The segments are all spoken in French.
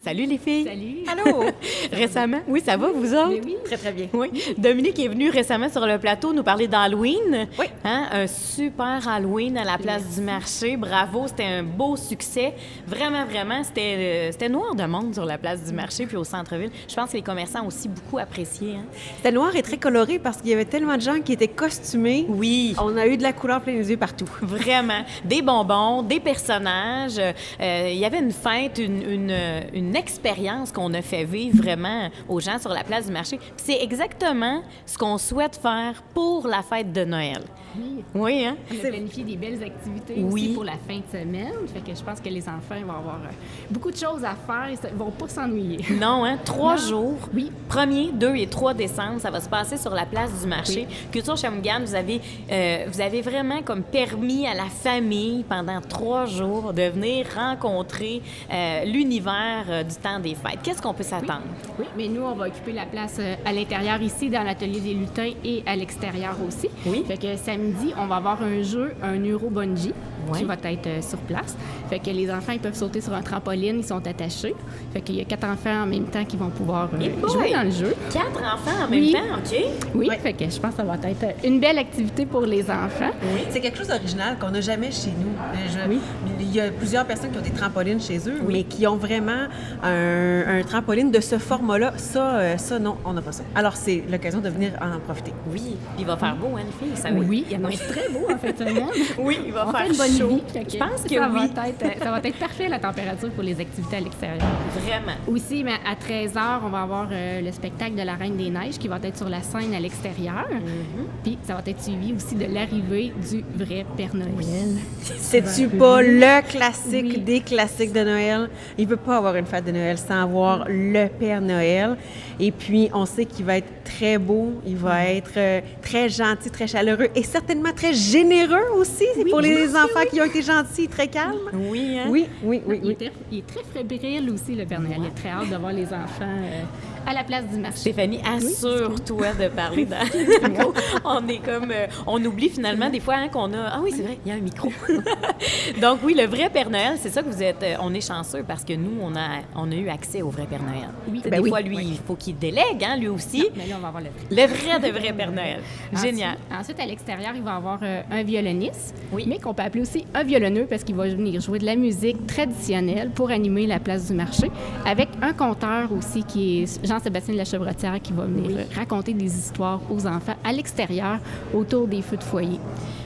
Salut les filles! Salut! Allô! Récemment, oui, ça va, vous autres? Oui, très, très bien. Oui. Dominique est venue récemment sur le plateau nous parler d'Halloween. Oui. Hein? Un super Halloween à la place du marché. Bravo, c'était un beau succès. Vraiment, vraiment, c'était noir de monde sur la place du marché puis au centre-ville. Je pense que les commerçants ont aussi beaucoup apprécié. Hein? C'était noir et très coloré parce qu'il y avait tellement de gens qui étaient costumés. Oui. On a eu de la couleur plein les yeux partout. Vraiment. Des bonbons, des personnages. Il y avait une fête, une expérience qu'on a fait vivre vraiment aux gens sur la place du marché. Puis c'est exactement ce qu'on souhaite faire pour la fête de Noël. Oui. Oui, hein? On a planifié des belles activités Oui. aussi pour la fin de semaine. Fait que je pense que les enfants vont avoir beaucoup de choses à faire. Ils vont pas s'ennuyer. Non, hein? 3 Non. jours. Oui. 1er, 2 et 3 décembre, ça va se passer sur la place du marché. Culture Shawinigan, vous avez vraiment comme permis à la famille pendant 3 jours de venir rencontrer l'univers du temps des fêtes. Qu'est-ce qu'on peut s'attendre? Oui, mais nous, on va occuper la place à l'intérieur ici, dans l'atelier des lutins et à l'extérieur aussi. Oui. Fait que samedi, on va avoir un jeu, un Euro Bungee, Oui. qui va être sur place. Fait que les enfants, ils peuvent sauter sur un trampoline, ils sont attachés. Fait qu'il y a 4 enfants en même temps qui vont pouvoir jouer dans le jeu. 4 enfants en même Oui. temps, OK? Oui, fait que je pense que ça va être une belle activité pour les enfants. Oui, c'est quelque chose d'original qu'on n'a jamais chez nous. Oui. Il y a plusieurs personnes qui ont des trampolines chez eux, mais qui ont vraiment un trampoline de ce format-là. Ça, non, on n'a pas ça. Alors, c'est l'occasion de venir en profiter. Oui. Puis il va faire beau, hein, les filles? Ça Oui, il y en a très beau en fin de semaine. Oui, il va On faire fait une bonne chaud. vie. Fait que Je pense que ça oui. ça va être parfait la température pour les activités à l'extérieur. Vraiment. Aussi, mais à 13h, on va avoir le spectacle de la Reine des Neiges qui va être sur la scène à l'extérieur. Puis ça va être suivi aussi de l'arrivée du vrai Père Noël. C'est-tu pas le classique Oui. des classiques de Noël? Il ne peut pas avoir une fête de Noël sans avoir le Père Noël. Et puis, on sait qu'il va être très beau, il va être très gentil, très chaleureux et certainement très généreux aussi pour les enfants qui ont été gentils, très calmes. Oui, hein? Oui. Il est très fébrile aussi, le Père Noël. Il a très hâte de voir les enfants à la place du marché. Stéphanie, assure-toi de parler dans le micro. On est comme... on oublie finalement des fois hein, qu'on a... Ah oui, c'est vrai, il y a un micro. Donc oui, le vrai Père Noël, c'est ça que vous êtes... on est chanceux parce que nous, on a eu accès au vrai Père Noël. Oui. Tu sais, Ben des fois, lui, il faut qu'il délègue, hein, lui aussi. Non, mais là, on va avoir le vrai. Le vrai de vrai Père Noël. Génial. Ensuite, à l'extérieur, il va y avoir un violoniste, Oui. mais qu'on peut appeler aussi un violonneux parce qu'il va venir jouer de la musique traditionnelle pour animer la place du marché, avec un conteur aussi qui est Jean-Sébastien de la Chevrotière qui va venir raconter des histoires aux enfants à l'extérieur autour des feux de foyer.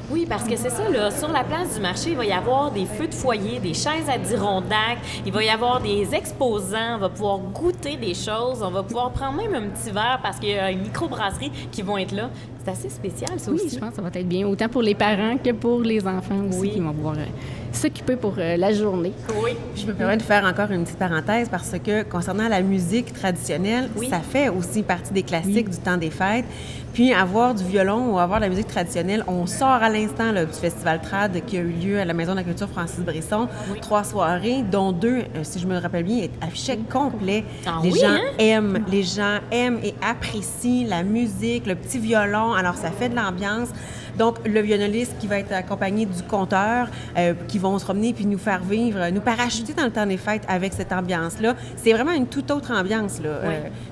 Oui, parce que c'est ça, là, sur la place du marché, il va y avoir des feux de foyer, des chaises Adirondack, il va y avoir des exposants, on va pouvoir goûter des choses, on va pouvoir prendre même un petit verre parce qu'il y a une microbrasserie qui vont être là. C'est assez spécial, ça Oui, aussi. je pense que ça va être bien, autant pour les parents que pour les enfants aussi qui vont pouvoir s'occuper pour la journée. Oui. Je me permets de faire encore une petite parenthèse parce que concernant la musique traditionnelle, ça fait aussi partie des classiques du temps des fêtes. Puis avoir du violon ou avoir de la musique traditionnelle, on sort à l'instant là, du Festival Trad qui a eu lieu à la Maison de la Culture Francis Brisson. 3 soirées, dont 2, si je me rappelle bien, affichaient complet. Ah les oui, gens hein? aiment, les gens aiment et apprécient la musique, le petit violon. Alors ça fait de l'ambiance. Donc, le violoniste qui va être accompagné du conteur, qui vont se promener puis nous faire vivre, nous parachuter dans le temps des fêtes avec cette ambiance-là. C'est vraiment une toute autre ambiance, là.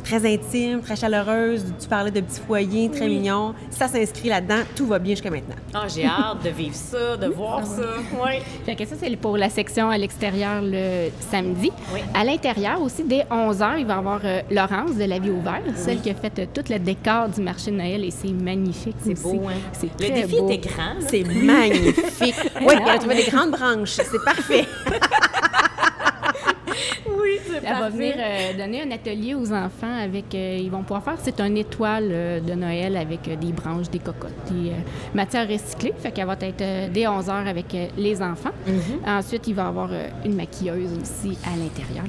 Très intime, très chaleureuse. Tu parlais de petits foyers, très mignons. Ça s'inscrit là-dedans. Tout va bien jusqu'à maintenant. Ah, j'ai hâte de vivre ça, de voir ça. Oui. Fait que ça, c'est pour la section à l'extérieur le samedi. Oui. À l'intérieur aussi, dès 11h, il va y avoir Laurence de La Vie au Vert, celle qui a fait tout le décor du marché de Noël et c'est magnifique. C'est aussi. beau, hein? C'est Le très défi beau. était grand, là. C'est magnifique. Oui, elle a trouvé des grandes branches. C'est parfait. Oui, c'est Elle va venir donner un atelier aux enfants avec... ils vont pouvoir faire... C'est un étoile de Noël avec des branches, des cocottes, des matières recyclées. Fait qu'elle va être dès 11h avec les enfants. Ensuite, il va y avoir une maquilleuse aussi à l'intérieur.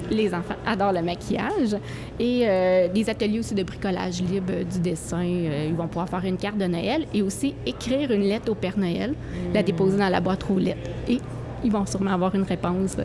Les enfants adorent le maquillage. Et des ateliers aussi de bricolage libre, du dessin. Ils vont pouvoir faire une carte de Noël et aussi écrire une lettre au Père Noël, la déposer dans la boîte aux lettres. Et ils vont sûrement avoir une réponse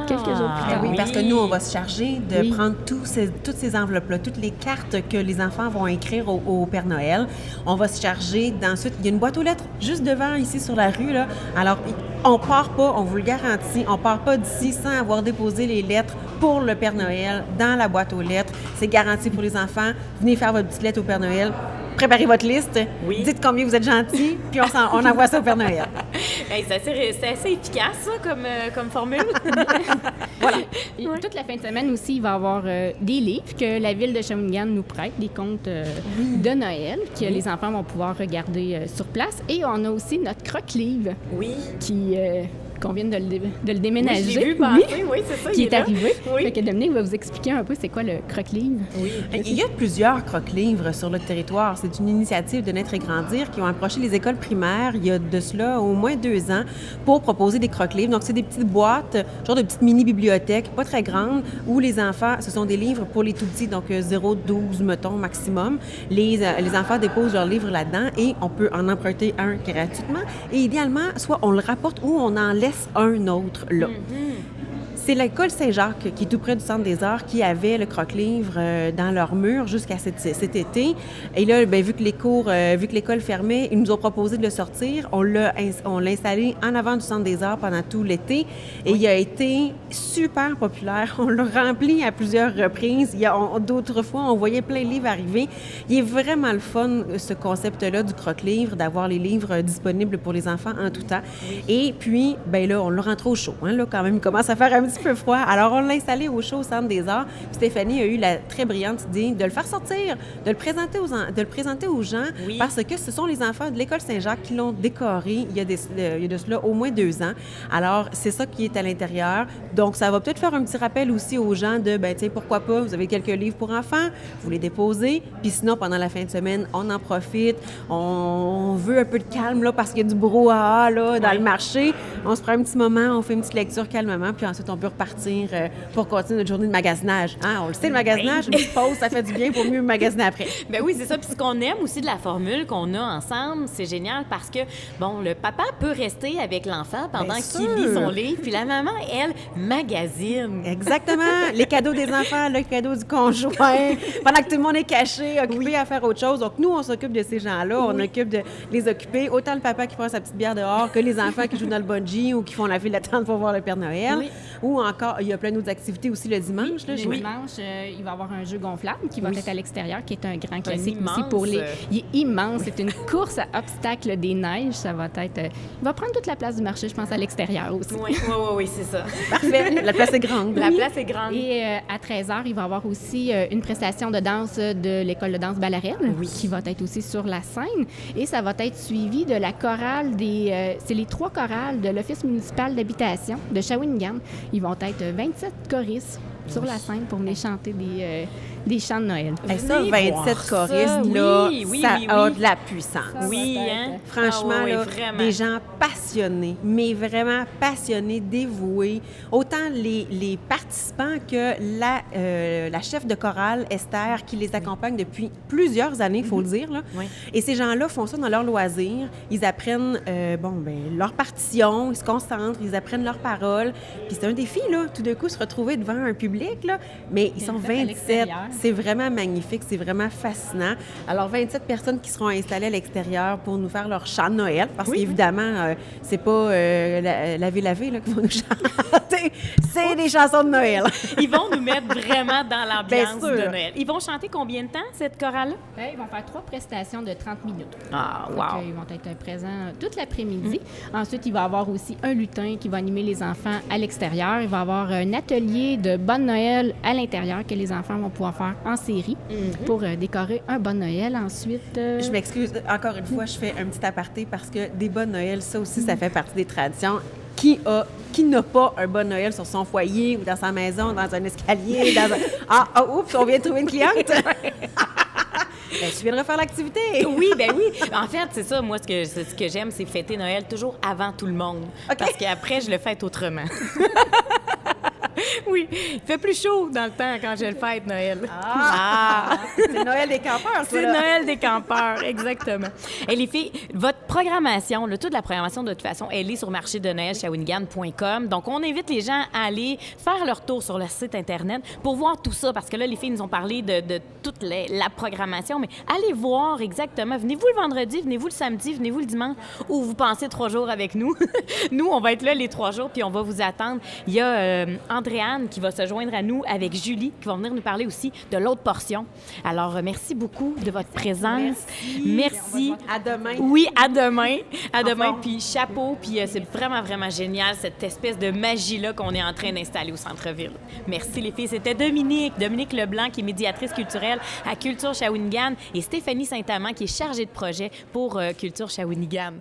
quelques jours plus tard. Oui, parce que nous, on va se charger de prendre toutes ces enveloppes-là, toutes les cartes que les enfants vont écrire au Père Noël. On va se charger d'ensuite... Il y a une boîte aux lettres juste devant, ici, sur la rue, là. Alors, on part pas, on vous le garantit, on part pas d'ici sans avoir déposé les lettres pour le Père Noël dans la boîte aux lettres. C'est garanti pour les enfants. Venez faire votre petite lettre au Père Noël. Préparez votre liste. Oui. Dites combien vous êtes gentil, puis on envoie ça au Père Noël. Hey, c'est assez efficace, ça, comme formule. Voilà. Et toute la fin de semaine aussi, il va y avoir des livres que la ville de Shawinigan nous prête, des contes de Noël que les enfants vont pouvoir regarder sur place. Et on a aussi notre croque-livre Oui. qu'on vient de le déménager. Oui, je l'ai vu passer, oui, c'est ça. Qui il est là. arrivé. Oui. Fait que Dominique va vous expliquer un peu c'est quoi le croque-livre. Oui. Il y a plusieurs croque-livres sur le territoire. C'est une initiative de Naître et Grandir qui ont approché les écoles primaires il y a de cela au moins 2 ans pour proposer des croque-livres. Donc, c'est des petites boîtes, genre de petites mini-bibliothèques, pas très grandes, où les enfants, ce sont des livres pour les tout-petits, donc 0-12, mettons, maximum. Les enfants déposent leurs livres là-dedans et on peut en emprunter un gratuitement. Et idéalement, soit on le rapporte ou on en laisse un autre là. C'est l'école Saint-Jacques, qui est tout près du Centre des Arts, qui avait le croque-livre dans leur mur jusqu'à cet été. Et là, bien, vu que l'école fermait, ils nous ont proposé de le sortir. On l'a installé en avant du Centre des Arts pendant tout l'été. Et il a été super populaire. On l'a rempli à plusieurs reprises. D'autres fois, on voyait plein de livres arriver. Il est vraiment le fun, ce concept-là du croque-livre, d'avoir les livres disponibles pour les enfants en tout temps. Et puis, bien là, on l'a rentré au chaud. Hein, là, quand même, il commence à faire un petit peu froid. Alors, on l'a installé au chaud au Centre des Arts. Puis Stéphanie a eu la très brillante idée de le faire sortir, de le présenter aux gens, Oui. parce que ce sont les enfants de l'école Saint-Jacques qui l'ont décoré il y a de cela au moins 2 ans. Alors, c'est ça qui est à l'intérieur. Donc, ça va peut-être faire un petit rappel aussi aux gens de, ben tiens, pourquoi pas, vous avez quelques livres pour enfants, vous les déposez. Puis sinon, pendant la fin de semaine, on en profite. On veut un peu de calme, là, parce qu'il y a du brouhaha, là, dans le marché. On se prend un petit moment, on fait une petite lecture calmement, puis ensuite, on peut repartir pour continuer notre journée de magasinage. Hein? On le sait, le magasinage, une petite pause, ça fait du bien pour mieux magasiner après. Ben oui, c'est ça. Puis ce qu'on aime aussi de la formule qu'on a ensemble, c'est génial parce que, bon, le papa peut rester avec l'enfant pendant Bien qu'il sûr. lit son livre, puis la maman, elle, magasine. Exactement. Les cadeaux des enfants, le cadeau du conjoint, pendant que tout le monde est caché, occupé à faire autre chose. Donc, nous, on s'occupe de ces gens-là. On occupe de les occuper. Autant le papa qui prend sa petite bière dehors que les enfants qui jouent dans le bungee ou qui font la file d'attente pour voir le Père Noël. Oui. Ou encore, il y a plein d'autres activités aussi le dimanche. Là, Le dimanche, il va y avoir un jeu gonflable qui va Oui. être à l'extérieur, qui est un grand classique immense, aussi pour les... Il est immense. C'est une course à obstacles des neiges. Ça va être... il va prendre toute la place du marché, je pense, à l'extérieur aussi. Oui, c'est ça. Parfait. La place est grande. La place est grande. Et à 13h, il va y avoir aussi une prestation de danse de l'école de danse Ballarelle, qui va être aussi sur la scène. Et ça va être suivi de la chorale c'est les 3 chorales de l'Office municipal d'habitation de Shawinigan. Ils vont être 27 choristes sur la scène pour venir chanter des chants de Noël. Et ça, Venez 27 voir ça. choristes, là, Oui, ça oui, a oui. de la puissance. Oui, va être, hein? Franchement, Ah oui, là, vraiment. des gens passionnés, mais vraiment passionnés, dévoués. Autant les participants que la chef de chorale, Esther, qui les accompagne depuis plusieurs années, il faut le dire. Là. Oui. Et ces gens-là font ça dans leur loisir. Ils apprennent leur partition, ils se concentrent, ils apprennent leurs paroles. Puis c'est un défi, là, tout d'un coup, se retrouver devant un public, là. Mais ils sont fait à 27. l'extérieur. C'est vraiment magnifique, c'est vraiment fascinant. Alors, 27 personnes qui seront installées à l'extérieur pour nous faire leur chant de Noël, parce qu'évidemment, c'est pas laver là, qui vont nous chanter, c'est des chansons de Noël. Ils vont nous mettre vraiment dans l'ambiance Bien sûr. de Noël. Ils vont chanter combien de temps, cette chorale-là? Ils vont faire 3 prestations de 30 minutes. Ah, Fait wow. qu'ils vont être présents toute l'après-midi. Ensuite, il va y avoir aussi un lutin qui va animer les enfants à l'extérieur. Il va y avoir un atelier de Bonne Noël à l'intérieur que les enfants vont pouvoir faire en série pour décorer un Bonne Noël. Ensuite... Je m'excuse, encore une fois, je fais un petit aparté parce que des bonnes Noëls, ça aussi, ça fait partie des traditions. Qui n'a pas un bon Noël sur son foyer ou dans sa maison, dans un escalier, oups, on vient de trouver une cliente? Ben, tu viendras faire l'activité. Oui, ben oui. En fait, c'est ça, moi, ce que j'aime, c'est fêter Noël toujours avant tout le monde. OK. Parce qu'après, je le fête autrement. Oui, il fait plus chaud dans le temps quand je le fête, Noël. C'est Noël des campeurs, ça, C'est là. Noël des campeurs, exactement. Et les filles, votre programmation, toute la programmation, de toute façon, elle est sur marché-de-Noël-Shawinigan.com. Donc, on invite les gens à aller faire leur tour sur le site Internet pour voir tout ça, parce que là, les filles nous ont parlé de toute la programmation, mais allez voir exactement. Venez-vous le vendredi, venez-vous le samedi, venez-vous le dimanche, ou vous pensez 3 jours avec nous. Nous, on va être là les 3 jours, puis on va vous attendre. Il y a, entre Andréane qui va se joindre à nous avec Julie, qui va venir nous parler aussi de l'autre portion. Alors, merci beaucoup de votre présence. Merci. À demain. Oui, à demain. À Au demain. revoir. Puis chapeau. Puis c'est vraiment, vraiment génial, cette espèce de magie-là qu'on est en train d'installer au centre-ville. Merci, les filles. C'était Dominique Leblanc, qui est médiatrice culturelle à Culture Shawinigan, et Stéphanie Saint-Amand, qui est chargée de projet pour Culture Shawinigan.